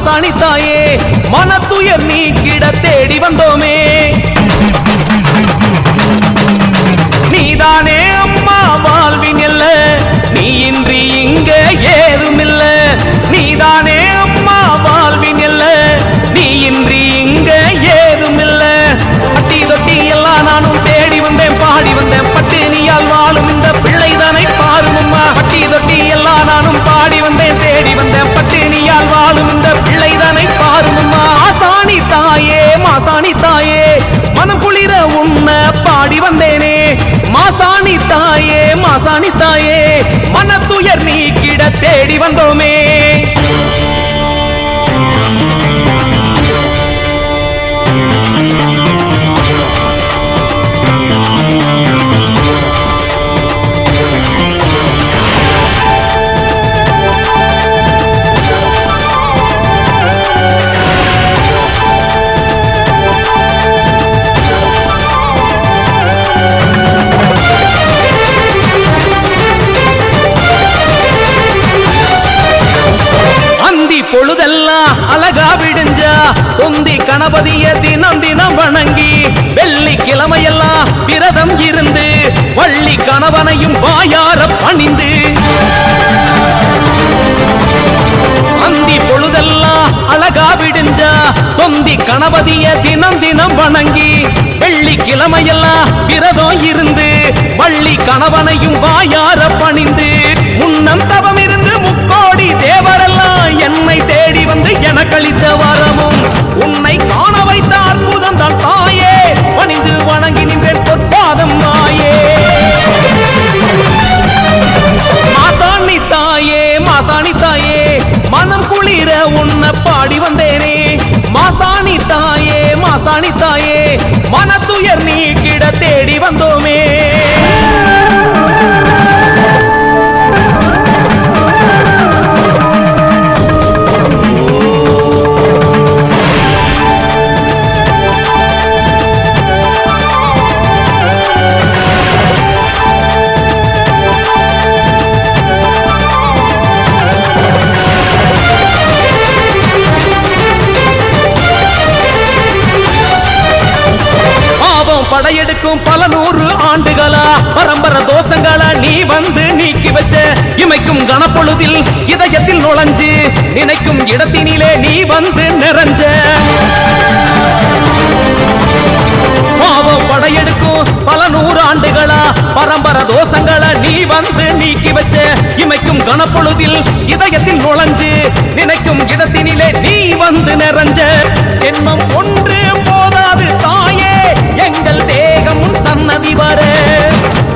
மாசாணி தாயே மனத்துயர் நீக்கிட தேடி வந்தோமே. நீதானே அம்மா வாழ்வின் எல்ல, நீ இன்றி இங்க ஏதுமில்ல. நீதானே அம்மா வாழ்வின் எல்ல, நீ இன்றி இங்க ஏதுமில்ல. பட்டி தொட்டி எல்லாம் நானும் தேடி வந்தேன் பாடி வந்தேன், பட்டினியால் வாழும் இந்த பிள்ளைதானை பாரும் அம்மா. பட்டி தொட்டி எல்லாம் நானும் பாடி வந்தேன் தேடி வந்தேன், பட்டினியால் வாழும் இந்த பிள்ளைதானை பாரும் அம்மா. மாசாணி தாயே மாசாணி தாயே மனம் குளிர உன்ன பாடி வந்தேனே. மாசாணி தாயே மாசாணி தாயே மனத்துயர் நீக்கிட தேடி வந்தோமே. பொழுதெல்லாம் அழகா விடுஞ்சா தொந்தி கணபதிய தினம் தினம் வணங்கி, வெள்ளிக்கிழமையெல்லாம் விரதம் இருந்து வள்ளி கணவனையும் வாயார பணிந்து, அந்தி பொழுதெல்லாம் அழகா விடுஞ்சா தொந்தி கணபதிய தினம் தினம் வணங்கி, வெள்ளிக்கிழமையெல்லாம் விரதம் இருந்து வள்ளி கணவனையும் வாயார பணிந்து, முன்னம் தவம் இருந்து முக்கோடி தேவரெல்லாம் என்னை தேடி வந்து எனக்களித்த வரமும், உன்னை காண வைத்த அற்புதம் தான் தாயே, பணிந்து வணங்கி நின்றேன் பொற்பாதம் தாயே. மாசாணி தாயே மாசாணி தாயே மனம் குளிர உன்னை பாடி வந்தேனே. மாசாணி தாயே மாசாணி தாயே மனத்துயர் நீக்கிட தேடி வந்தோமே. படையெடுக்கும் பல நூறு ஆண்டுகளா பரம்பர தோஷங்களா நீ வந்து நீக்கி வச்ச, இமைக்கும் கனப்பொழுதில் இதயத்தில் நுழைஞ்சு நினைக்கும் இடத்தினிலே நீ வந்து நிறைஞ்ச. பாவம் படையெடுக்கும் பல நூறு ஆண்டுகளா பரம்பர தோஷங்களா நீ வந்து நீக்கி வச்ச, இமைக்கும் கனப்பொழுதில் இதயத்தில் நுழைஞ்சு நினைக்கும் இடத்தினிலே நீ வந்து நிறைஞ்ச. ஜென்மம் ஒன்று போதாது தாயே, எங்கள் தேகம் சன்னதி வர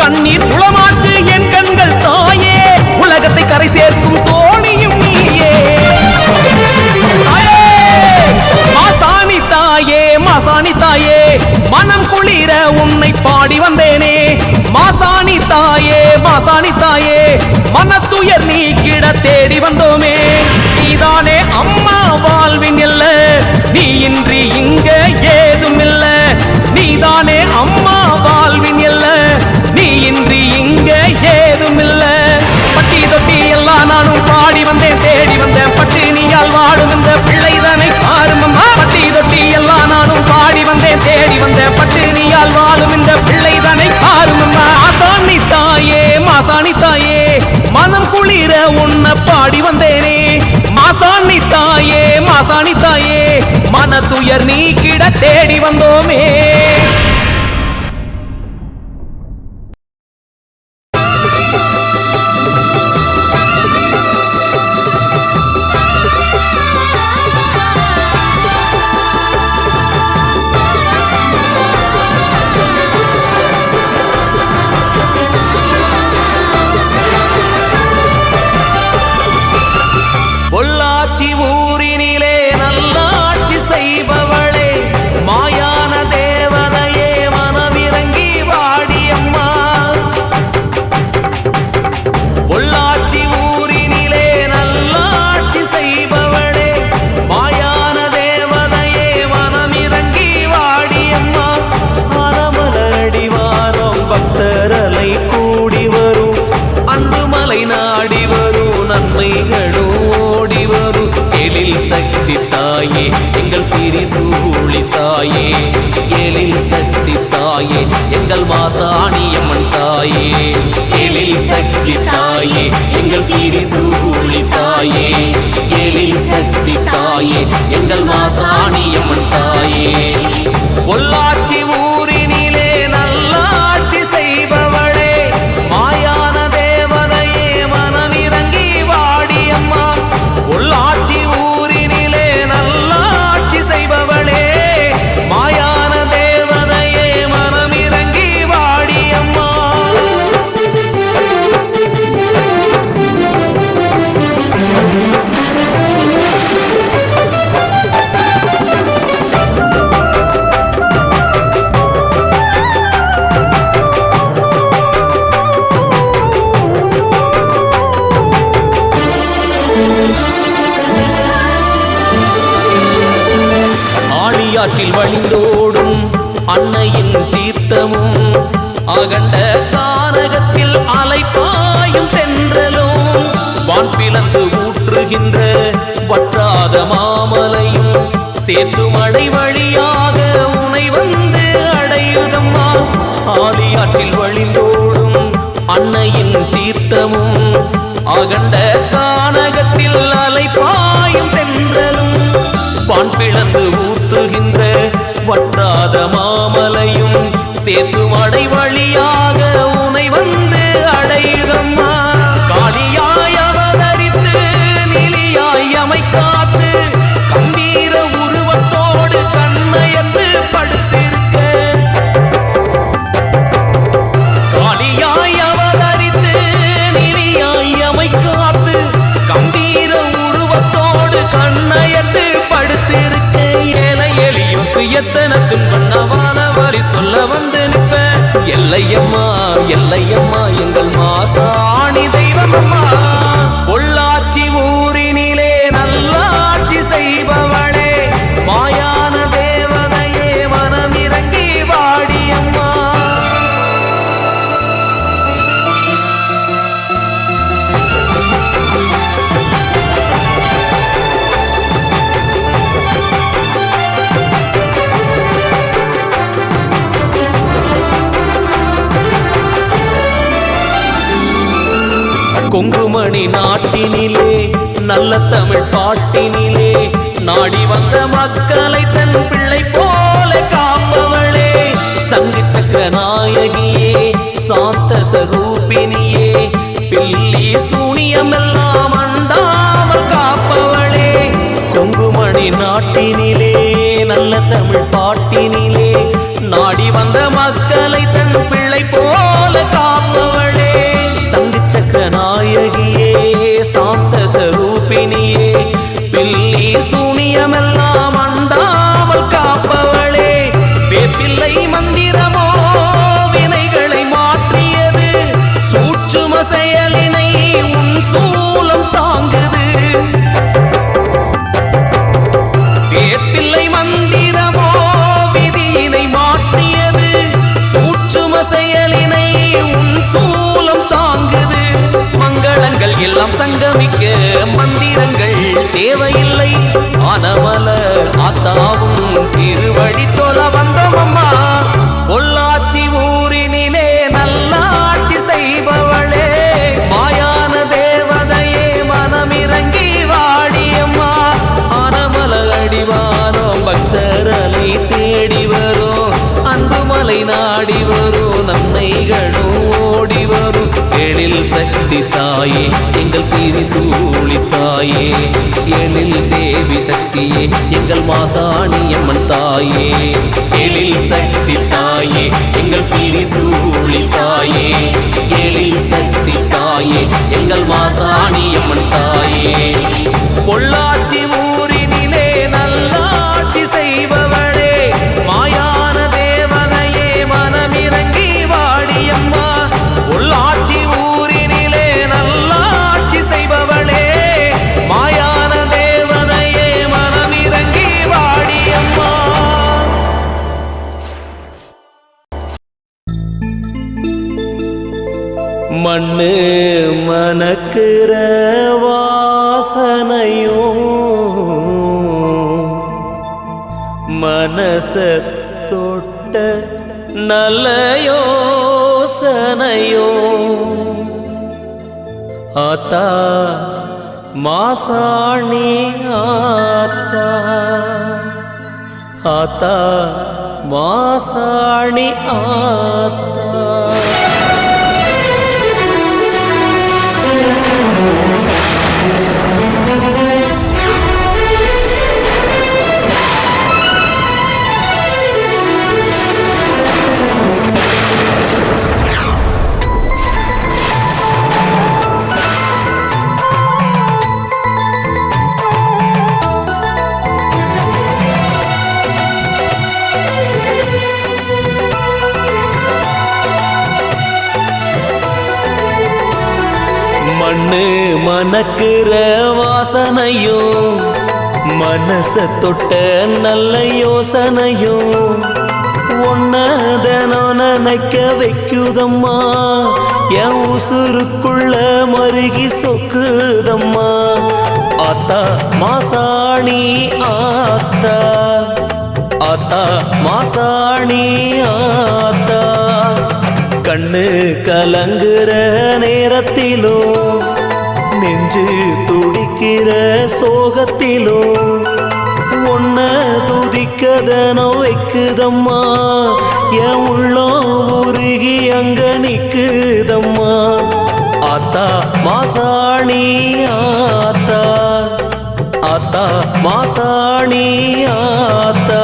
கண்ணீர் குளமாச்சு என் கண்கள் தாயே, உலகத்தை கரை சேர்க்கும் தோணியும் நீயே. மாசாணி தாயே மாசாணி தாயே மனம் குளிர உன்னை பாடி வந்தேனே. மாசாணி தாயே மாசாணி தாயே மனத்துயர் நீக்கிட தேடி வந்தோமே. நீதானே அம்மா வாழ்வின் எல்ல, நீ இன்றி இங்க ஏதுமில்ல. நீதானே அம்மா வாழ்வின் எல்ல, நீ இன்றி இங்க ஏதுமில்ல. பட்டி தொட்டி எல்லாம் நானும் பாடி வந்தேன் தேடி வந்தேன், பட்டினியால் வாடும் இந்த பிள்ளைதானை பாரும் அம்மா. பட்டி தொட்டி எல்லாம் நானும் பாடி வந்தேன் தேடி வந்தேன், பட்டினியால் வாடும் இந்த பிள்ளைதானை பாரும் அம்மா. மாசாணி தாயே மாசாணி தாயே மனம் குளிர உன்னை பாடி வந்தேனே. மாசாணி தாயே மாசாணி தாயே மனத்துயர் நீக்கிட தேடி வந்தோமே. பொள்ளாச்சி ஊரினிலே நல்லாட்சி செய்பவளே, மாயான தேவதை தாயே எங்கள் திரிசூலி தாயே எழில் சக்தி தாயே எங்கள் மாசாணியம்மன் தாயே எழில் சக்தி தாயே எங்கள் திரிசூலி தாயே எழில் சக்தி தாயே எங்கள் மாசாணியம்மன் தாயே பொள்ளாச்சி ஊரினிலே நல்லாட்சி செய்பவளே மாயான தேவதையே மனமிறங்கி வாடியம்மா பொள்ளாச்சி ஊரினிலே நல்லாட்சி செய்பவளே மாயான தேவதையே மனமிறங்கி வாடியம்மா ஆழியாற்றில் வழிந்தோடும் அன்னையின் தீர்த்தமும் அகண்ட கானகத்தில் அலைப்பாயும் தென்றலும் வான் பிளந்து ஊற்றுகின்ற வற்றாத மாமலையும் சேர்த்து மடை வழியாக உனை வந்து அடையுதம்மா ஆழியாற்றில் வழிந்தோடும் அன்னையின் தீர்த்தமும் அகண்ட கானகத்தில் அலைப்பாயும் தென்றலும் வான் பிளந்து ஊத்துகின்ற வற்றாத மாமலையும் சேர்த்து மடை வழியாக உனை வந்து அடையுதம்மா காளியாய் அவதரித்து நிலியாய் அமை காத்து கம்பீர உருவத்தோடு கண்ணயர்ந்து படுத்திருக்க காளியாய் அவதரித்து நிலியாய் அமை காத்து கம்பீர உருவத்தோடு கண்ணயர்ந்து படுத்திருக்க ஏழை எளியோக்கு எத்தனை துன்பண்ணவான வரி சொல்ல வந்து நிற்ப எல்லையம்மா எல்லையம்மா எங்கள் மாசாணி தெய்வமம்மா பொள்ளாச்சி ஊரினிலே நல்லாட்சி செய்பவளே மாயான தேவதையே மனமிறங்கி வாடியம்மா கொங்குமணி நாட்டினிலே நல்ல தமிழ் பாட்டினிலே நாடி வந்த மக்களை தன் பிள்ளை போல காப்பவளே சங்கு சக்கர நாயகியே சாந்த சரூபினியே பில்லி சூனியமெல்லாம் அண்டாமல் காப்பவளே கொங்குமணி நாட்டினிலே நல்ல தமிழ் பாட்டினிலே நாடி வந்த மக்களை தன் பிள்ளை போல காப்பவளே சங்கு சக்கர நாயகியே சாந்த சரூபினியே பில்லி சூனியமெல்லாம் அண்டாமல் காப்பவளே வேப்பிள்ளை மந்திரமோ வினைகளை மாற்றியது சூட்சும செயலினை உன் சூலம் தாங்குது வேப்பிள்ளை மந்திரமோ விதியினை மாற்றியது சூட்சும செயலினை உன் சூலம் தாங்குது மங்களங்கள் எல்லாம் சங்கமிக்க மந்திரங்கள் தேவையில்லை ஆனமல ஆத்தாவும் திருவடி தொழ வந்தோமம்மா பொள்ளாச்சி ஊரினிலே நல்லாட்சி செய்பவளே மாயான தேவதையே மனமிறங்கி வாடியம்மா ஆனமல அடிவாரம் பக்தரலை தேடி வரும் அன்புமலை நாடி வரும் நன்மைகளும் ஓடி வரும் எழில் சக்தி தாயே எங்கள் திரிசூலி தாயே எழில் தேவி சக்தியே எங்கள் மாசாணியம்மன் தாயே எழில் சக்தி தாயே எங்கள் திரிசூலி தாயே எழில் சக்தி தாயே எங்கள் மாசாணியம்மன் தாயே பொள்ளாச்சி ஊரினிலே நல்லாட்சி செய்பவளே மாயான தேவதையே மனமிறங்கி வாடியம்மா பொள்ளாச்சி ஊரினிலே நல்லாட்சி செய்பவளே மாயான தேவதையே மனமிறங்கி வாடியம்மா மண்ணு மணக்கிற வாசனையும் மனச தொட்ட நல்ல யோசனையோ ஆத்தா மாசாணி ஆத்தா ஆத்தா மாசாணி ஆத்தா மண்ணு மணக்கிற வாசனையும் மனச தொட்ட நல்ல யோசனையும் ஒன்னதனோ நினைக்க வைக்குதம்மா என் உசுருக்குள்ள மருகி சொக்குதம்மா ஆத்தா மாசாணி ஆத்தா ஆத்தா மாசாணி ஆத்தா கண்ணு கலங்குற நேரத்திலும் நெஞ்சு துடிக்கிற சோகத்திலும் ஒன்ன துதிக்கதனோ வைக்குதம்மா என் உள்ளம் உருகி அங்க நிக்குதம்மா ஆத்தா மாசாணி ஆத்தா ஆத்தா மாசாணி ஆத்தா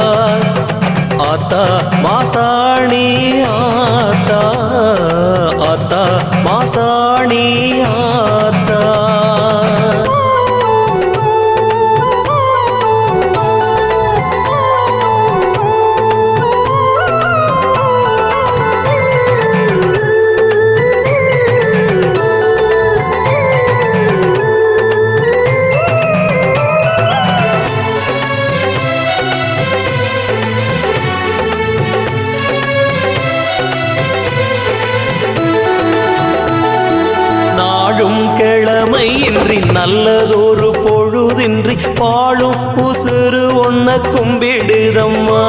ஆத்தா மாசாணி ஆத்தா ஆத்தா மாசாணி ஆத்தா கிழமையின்றி நல்லதொரு பொழுதின்றி பாழும் உசுறு ஒன்ன கும்பிடுதம்மா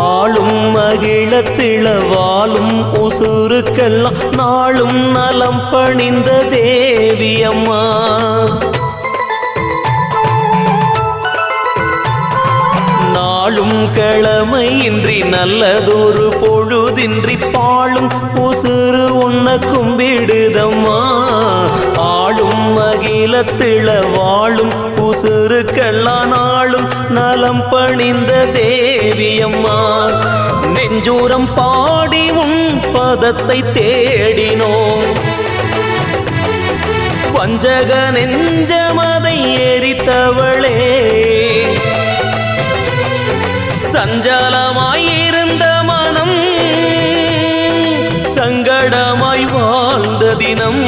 ஆளும் மகிழத்திள வாழும் உசுருக்கெல்லாம் நாளும் நலம் பணிந்த தேவியம்மா நாளும் கிழமையின்றி நல்லதொரு பொழுதின்றி பாழும் உசுறு ஒன்ன கும்பிடுதம்மா ஆளும் மகிழத்திள வாழும் உசுருக்கெல்லாம் நாளும் நலம் பணிந்த தேவியம்மா நெஞ்சூரம் பாடி உன் பதத்தை தேடினோம் வஞ்சக நெஞ்சமதை எரித்தவளே சஞ்சலமாயிருந்த மனம் சங்கடமாய் வாழ்ந்த தினம்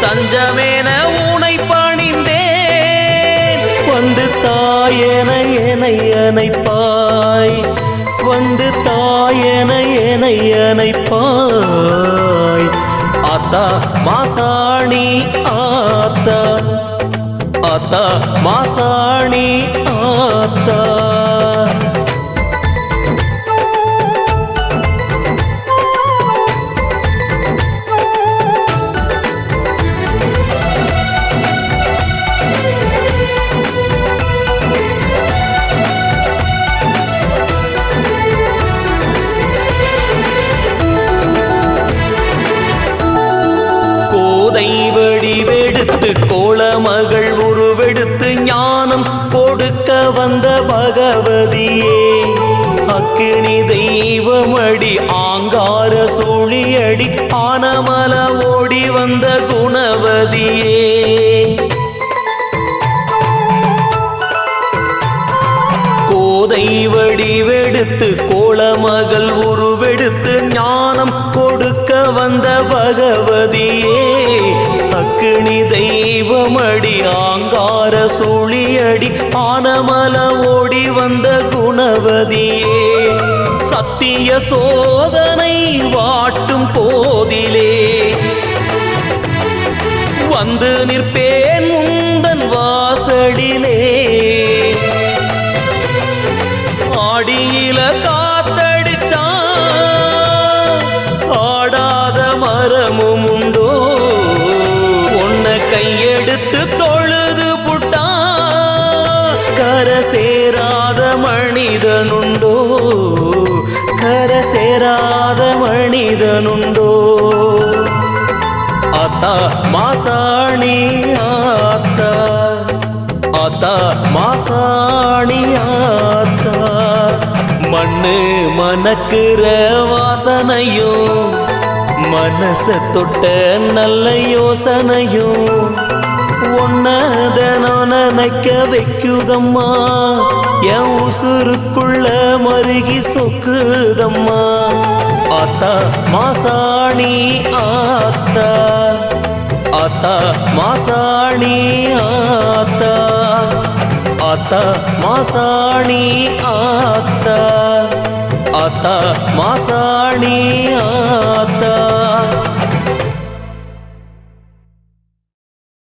தஞ்சமென உனை பணிந்தேன் வந்து தாயென என்னை அணைப்பாய் வந்து தாயென என்னை அணைப்பாய் ஆத்தா மாசாணி ஆத்தா ஆத்தா மாசாணி ஆத்தா வடிவெடுத்து கோலமகள் உருவெடுத்து ஞானம் கொடுக்க வந்த பகவதியே அக்கினி தெய்வமடி ஆங்கார சூழியடி ஆனமல ஓடி வந்த குணவதியே கோதை வடிவெடுத்து கோலமகள் உருவெடுத்து ஞானம் கொடுக்க வந்த பகவதியே அக்கினி தெய்வமடி ஆங்கார சூழியடி ஆனமல ஓடி வந்த குணவதியே சத்திய சோதனை வாட்டும் போதிலே வந்து நிற்பேன் முந்தன் வாசலிலே ஆத்தா மாசாணி ஆத்தா, ஆத்தா மாசாணி ஆத்தா. மண்ணு மணக்கிற வாசனையும் மனச தொட்ட நல்ல யோசனையும் ஒன்னதனம் நினைக்க வைக்குதம்மா, என் உசுருக்குள்ள மருகி சொக்குதம்மா. ஆத்தா மாசாணி ஆத்தா, ஆத்தா மாசாணி ஆத்தா, ஆத்தா மாசாணி ஆத்தா, ஆத்தா மாசாணி ஆத்தா.